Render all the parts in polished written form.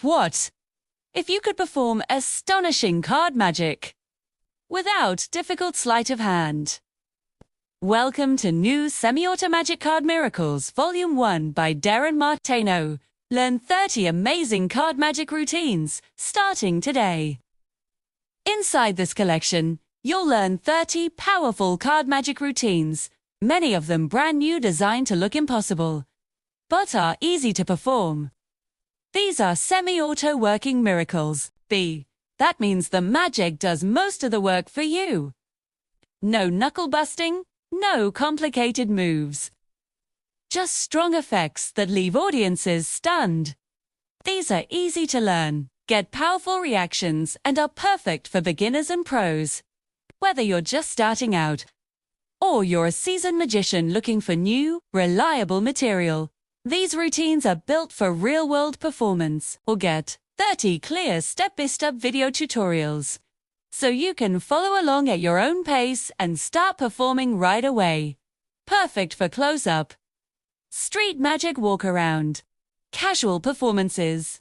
What if you could perform astonishing card magic without difficult sleight of hand? Welcome to new Semi-Auto Magic Card Miracles, Volume 1 by Darren Martino. Learn 30 amazing card magic routines, starting today. Inside this collection, you'll learn 30 powerful card magic routines, many of them brand new, designed to look impossible, but are easy to perform. These are semi-auto working miracles. That means the magic does most of the work for you. No knuckle busting, no complicated moves. Just strong effects that leave audiences stunned. These are easy to learn, get powerful reactions, and are perfect for beginners and pros. Whether you're just starting out, or you're a seasoned magician looking for new, reliable material, these routines are built for real-world performance. Or get 30 clear step-by-step video tutorials, so you can follow along at your own pace and start performing right away. Perfect for close-up, street magic walk-around, casual performances,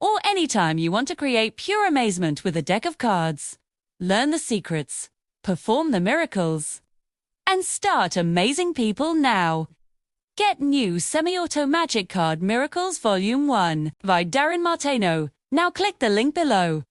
or anytime you want to create pure amazement with a deck of cards. Learn the secrets, perform the miracles, and start amazing people now. Get new Semi-Auto Magic Card Miracles Volume 1 by Darren Martino. Now click the link below.